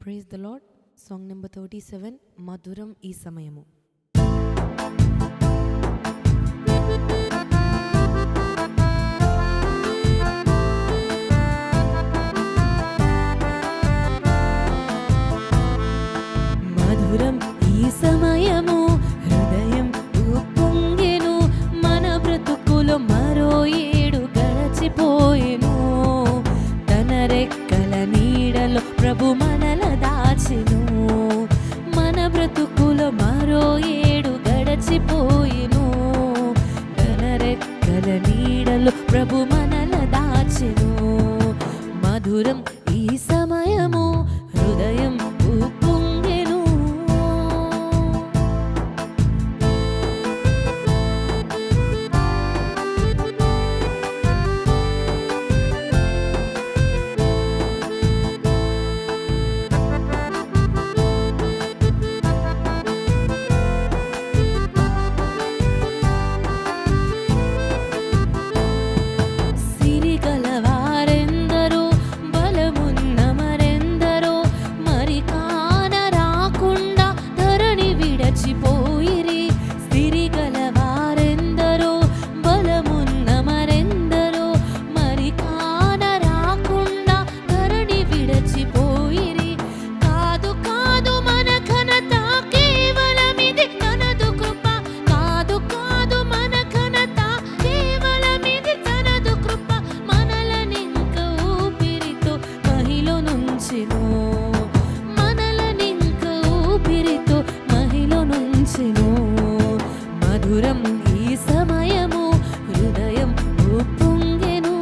Praise the lord. Song number 37, మధురం ఈ సమయము. మధురం ఈ సమయము, హృదయం ఉప్పొంగెను, మన బ్రతుకులో మరో ఏడు గడచిపోయెను. తన రెక్కల నీడలో ప్రభు మనల దాచెను, మన బ్రతుకులో మరో ఏడు గడచిపోయెను. తన రెక్కల నీడలో ప్రభు మనల దాచెను. మధురం ఈ సమయము, హృదయం ఉప్పొంగెను. మధురం ఈ సమయము, హృదయం ఉప్పొంగెను.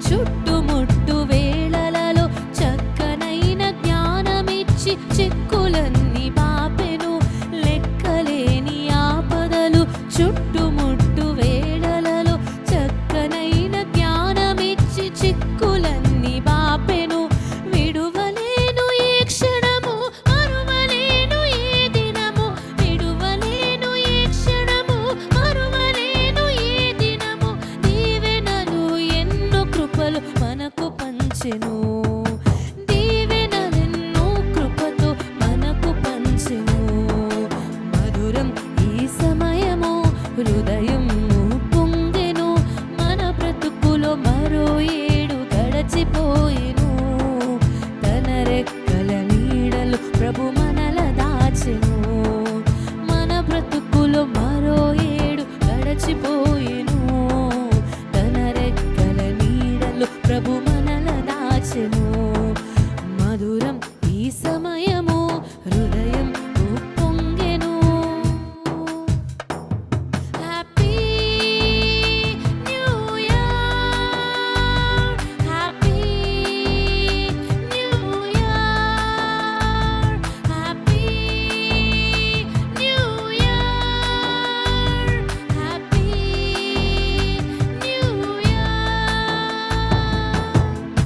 చుట్టుముట్టు వేళలలో చక్కనైన జ్ఞానమిచ్చి చిక్కులన్నీ బాపెను. లెక్కలేని ఆపదలు చుట్టుముట్టు వేళలలో చక్కనైన జ్ఞానమిచ్చి చిక్కులన్నీ బాపెను. విడువలేను ఈ క్షణము, మరువలేను ఈ దినము. విడువలేను ఈ క్షణము, మరువలేను ఈ దినము. దీవెనలు ఎన్నో కృపలు మనకు పంచెను. దీవెనలెన్నో కృపతో మనకు పంచెను. మధురం